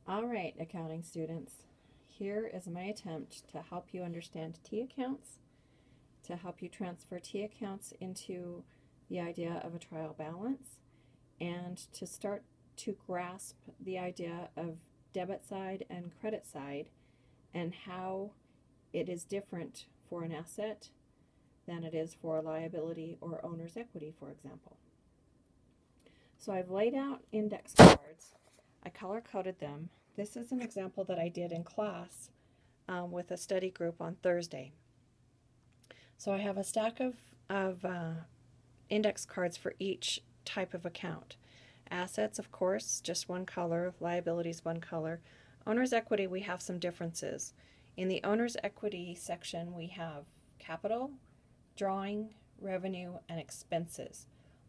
All right, accounting students, here is my attempt to help you understand T accounts, to help you transfer T accounts into the idea of a trial balance, and to start to grasp the idea of debit side and credit side and how it is different for an asset than it is for a liability or owner's equity, for example. So I've laid out index cards. I color-coded them. This is an example that I did in class with a study group on Thursday. So I have a stack of index cards for each type of account. Assets, of course, just one color. Liabilities, one color. Owner's equity, we have some differences. In the owner's equity section, we have capital, drawing, revenue, and expenses.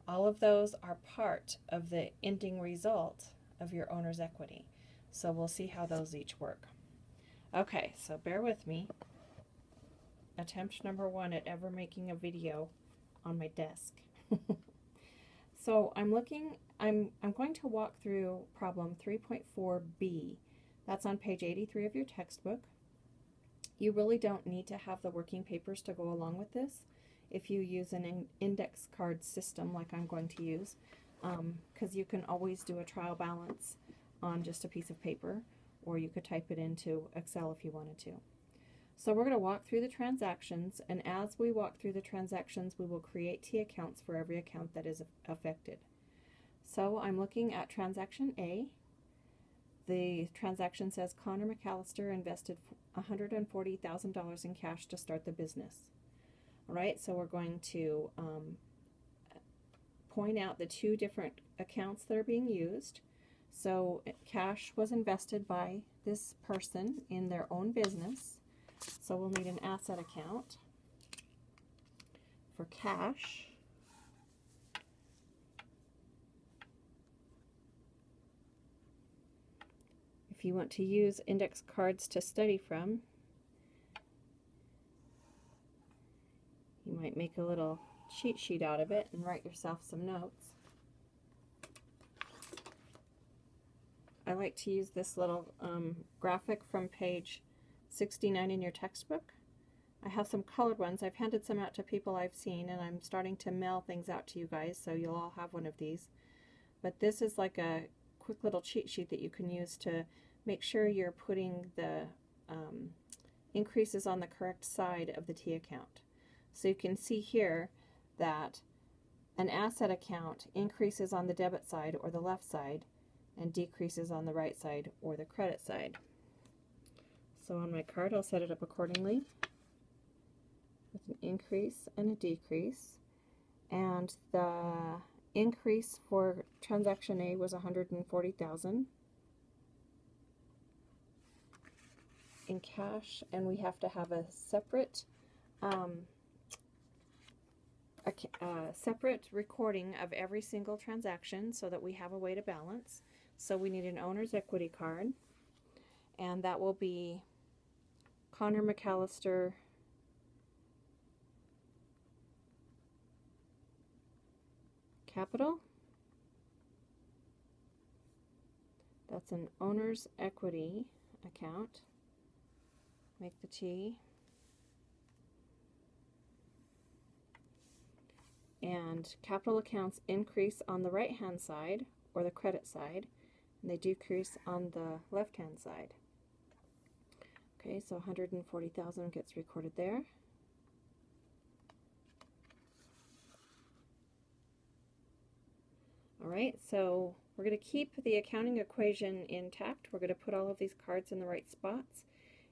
All of those are part of the ending result of your owner's equity. So we'll see how those each work. Okay, so bear with me. Attempt number 1 at ever making a video on my desk. So I'm going to walk through problem 3.4b. That's on page 83 of your textbook. You really don't need to have the working papers to go along with this if you use an index card system like I'm going to use, because you can always do a trial balance on just a piece of paper, or you could type it into Excel if you wanted to. So we're going to walk through the transactions, and as we walk through the transactions, we will create T accounts for every account that is affected. So I'm looking at transaction A. The transaction says Connor McAllister invested $140,000 in cash to start the business. All right, so we're going to point out the two different accounts that are being used. So cash was invested by this person in their own business. So we'll need an asset account for cash. If you want to use index cards to study from, you might make a little cheat sheet out of it and write yourself some notes. I like to use this little graphic from page 69 in your textbook. I have some colored ones. I've handed some out to people I've seen, and I'm starting to mail things out to you guys, so you'll all have one of these. But this is like a quick little cheat sheet that you can use to make sure you're putting the increases on the correct side of the T account. So you can see here that an asset account increases on the debit side or the left side and decreases on the right side or the credit side. So on my card, I'll set it up accordingly with an increase and a decrease. And the increase for transaction A was $140,000 in cash, and we have to have a separate separate recording of every single transaction so that we have a way to balance. So we need an owner's equity card, and that will be Connor McAllister Capital. That's an owner's equity account. Make the T. And capital accounts increase on the right hand side or the credit side, and they decrease on the left hand side. Okay, so 140,000 gets recorded there. All right, so we're going to keep the accounting equation intact. We're going to put all of these cards in the right spots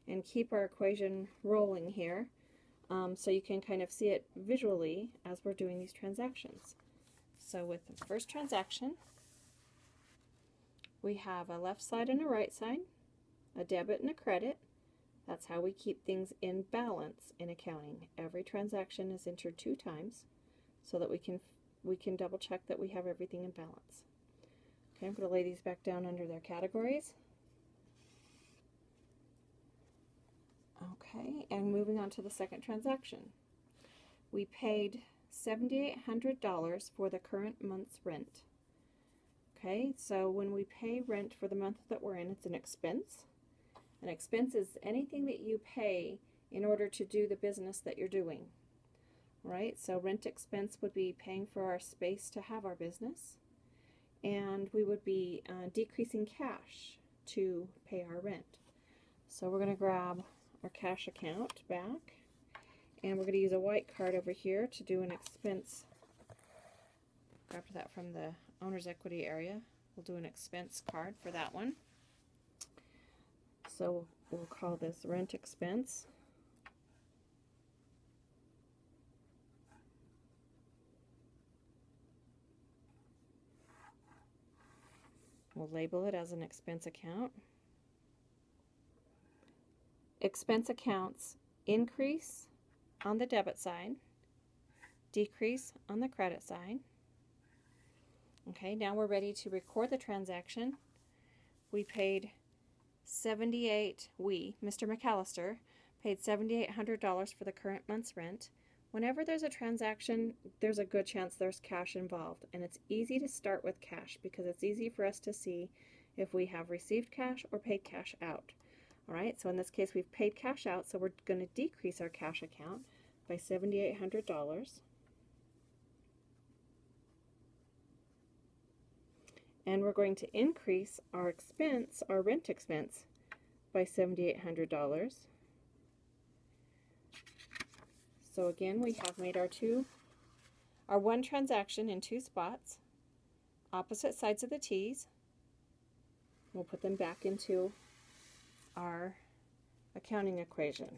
and keep our equation rolling here. So you can kind of see it visually as we're doing these transactions. So with the first transaction, we have a left side and a right side, a debit and a credit. That's how we keep things in balance in accounting. Every transaction is entered 2 times so that we can double check that we have everything in balance. Okay, I'm going to lay these back down under their categories. Okay, and moving on to the second transaction. We paid $7,800 for the current month's rent. Okay, so when we pay rent for the month that we're in, it's an expense. An expense is anything that you pay in order to do the business that you're doing. Right? So rent expense would be paying for our space to have our business, and we would be decreasing cash to pay our rent. So we're going to grab our cash account back, and we're going to use a white card over here to do an expense. Grab that from the owner's equity area. We'll do an expense card for that one. So we'll call this rent expense. We'll label it as an expense account. Expense accounts increase on the debit side, decrease on the credit side. Okay, now we're ready to record the transaction. We paid Mr. McAllister, paid $7,800 for the current month's rent. Whenever there's a transaction, there's a good chance there's cash involved, and it's easy to start with cash because it's easy for us to see if we have received cash or paid cash out. All right, so in this case, we've paid cash out, so we're going to decrease our cash account by $7,800. And we're going to increase our expense, our rent expense, by $7,800. So again, we have made our one transaction in two spots, opposite sides of the T's. We'll put them back into our accounting equation.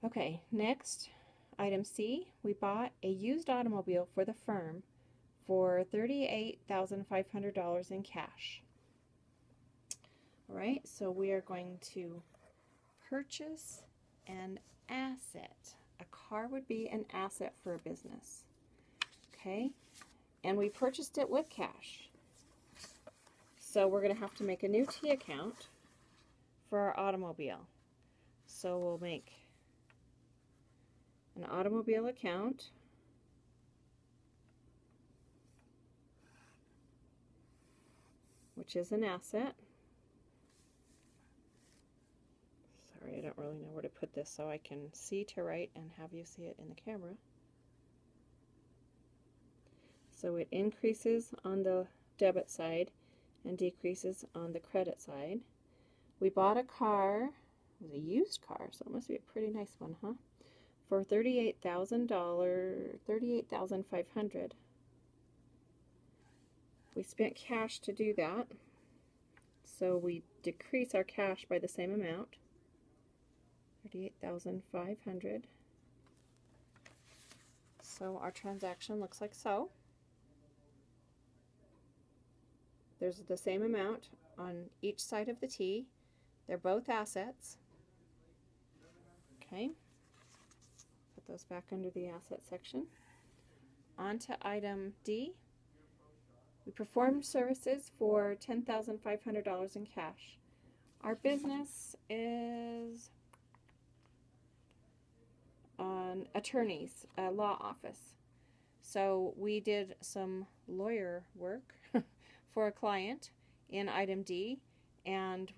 Okay, next, item C, we bought a used automobile for the firm for $38,500 in cash. All right, so we are going to purchase an asset. A car would be an asset for a business. Okay, and we purchased it with cash. So we're going to have to make a new T account for our automobile. So we'll make an automobile account. Which is an asset. Sorry, I don't really know where to put this so I can see to write and have you see it in the camera. So it increases on the debit side and decreases on the credit side. We bought a car, it was a used car, so it must be a pretty nice one, huh? For $38,500. We spent cash to do that, so we decrease our cash by the same amount, $38,500. So our transaction looks like so. There's the same amount on each side of the T. They're both assets. Okay, put those back under the asset section. On to item D. We performed services for $10,500 in cash. Our business is an attorney's law office. So we did some lawyer work for a client in item D, and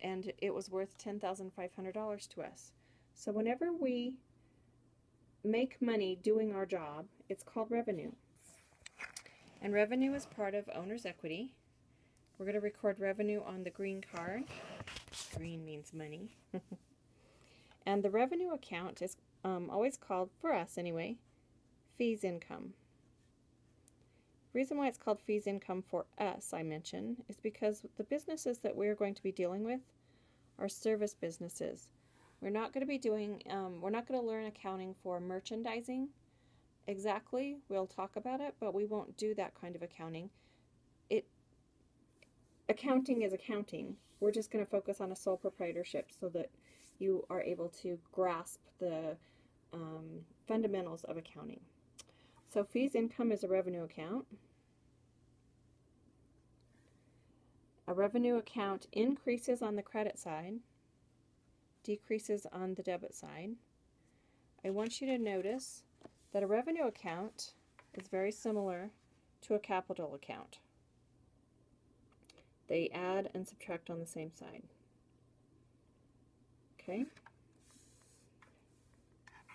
it was worth $10,500 to us. So whenever we make money doing our job, it's called revenue. And revenue is part of owner's equity. We're going to record revenue on the green card. Green means money. And the revenue account is always called, for us anyway, fees income. The reason why it's called fees income for us, I mention, is because the businesses that we're going to be dealing with are service businesses. We're not going to be doing, we're not going to learn accounting for merchandising exactly. We'll talk about it, but we won't do that kind of accounting. Accounting is accounting. We're just going to focus on a sole proprietorship so that you are able to grasp the fundamentals of accounting. So fees income is a revenue account. A revenue account increases on the credit side, decreases on the debit side. I want you to notice that a revenue account is very similar to a capital account. They add and subtract on the same side. Okay.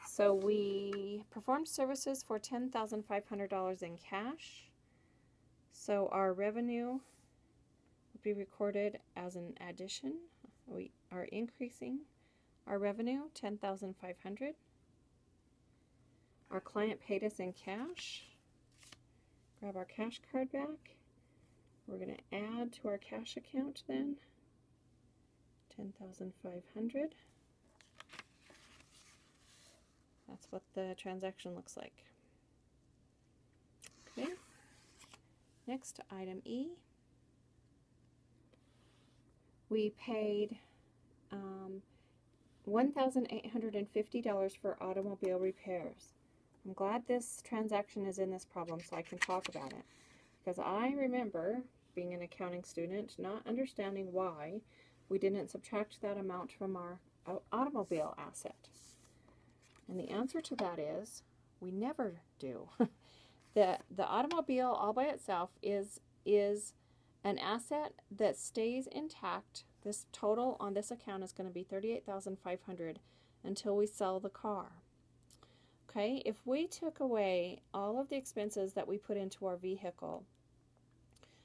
So we performed services for $10,500 in cash. So our revenue would be recorded as an addition. We are increasing our revenue, $10,500. Our client paid us in cash. Grab our cash card back. We're going to add to our cash account then, $10,500. That's what the transaction looks like. Okay. Next, item E. We paid $1,850 for automobile repairs. I'm glad this transaction is in this problem so I can talk about it. Because I remember being an accounting student not understanding why we didn't subtract that amount from our automobile asset. And the answer to that is we never do. The automobile all by itself is an asset that stays intact. This total on this account is going to be $38,500 until we sell the car. Okay, if we took away all of the expenses that we put into our vehicle,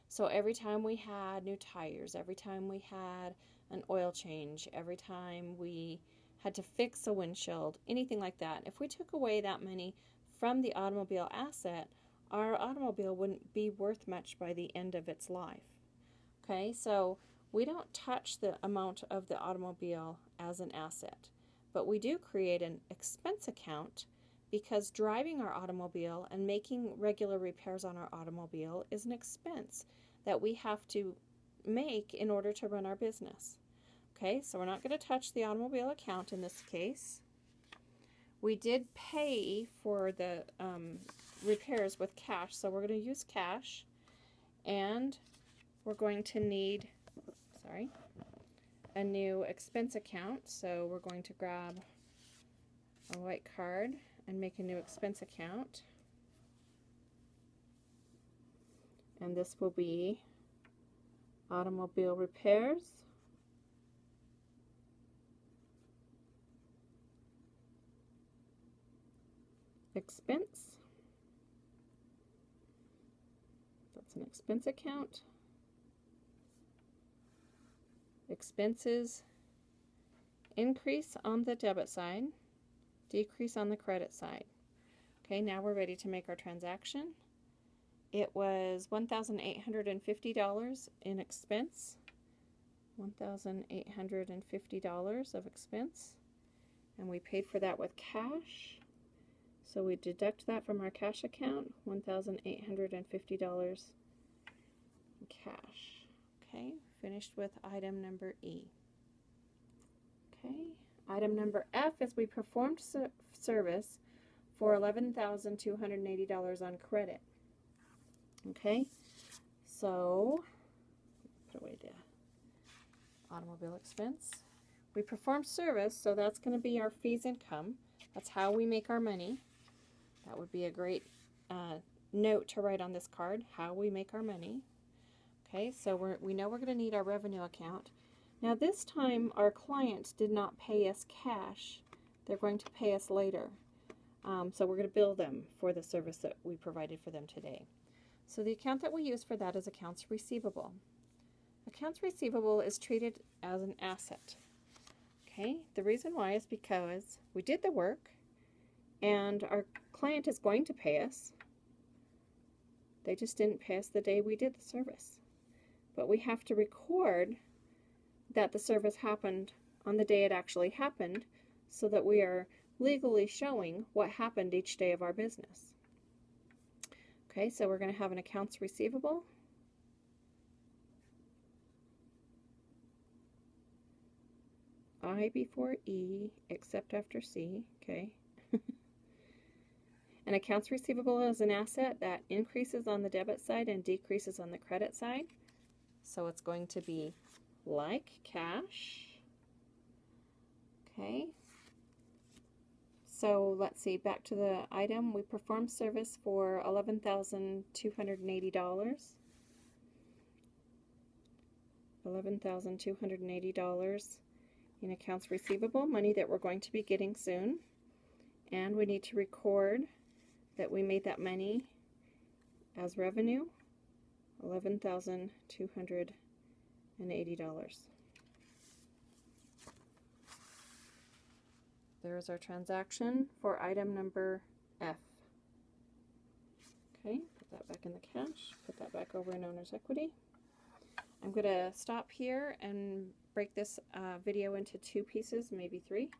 so every time we had new tires, every time we had an oil change, every time we had to fix a windshield, anything like that, if we took away that money from the automobile asset, our automobile wouldn't be worth much by the end of its life. Okay, so we don't touch the amount of the automobile as an asset, but we do create an expense account because driving our automobile and making regular repairs on our automobile is an expense that we have to make in order to run our business. Okay, so we're not going to touch the automobile account in this case. We did pay for the repairs with cash, so we're going to use cash, and we're going to need, a new expense account. So we're going to grab a white card and make a new expense account. And this will be automobile repairs. Expense. That's an expense account. Expenses increase on the debit side, decrease on the credit side. Okay, now we're ready to make our transaction. It was $1,850 in expense, $1,850 of expense, and we paid for that with cash. So we deduct that from our cash account, $1,850 in cash. Okay, finished with item number E. Okay, item number F is we performed service for $11,280 on credit. Okay, so put away the automobile expense. We performed service, so that's going to be our fees income. That's how we make our money. That would be a great note to write on this card, how we make our money. Okay, so we know we're going to need our revenue account. Now this time our client did not pay us cash. They're going to pay us later. So we're going to bill them for the service that we provided for them today. So the account that we use for that is accounts receivable. Accounts receivable is treated as an asset. Okay, the reason why is because we did the work and our client is going to pay us. They just didn't pay us the day we did the service. But we have to record that the service happened on the day it actually happened so that we are legally showing what happened each day of our business. Okay, so we're going to have an accounts receivable. I before E, except after C. Okay. An accounts receivable is an asset that increases on the debit side and decreases on the credit side. So it's going to be like cash. Okay. So let's see, back to the item. We performed service for $11,280. $11,280 in accounts receivable, money that we're going to be getting soon. And we need to record that we made that money as revenue, $11,280. There's our transaction for item number F. Okay, put that back in the cash, put that back over in owner's equity. I'm going to stop here and break this video into two pieces, maybe three.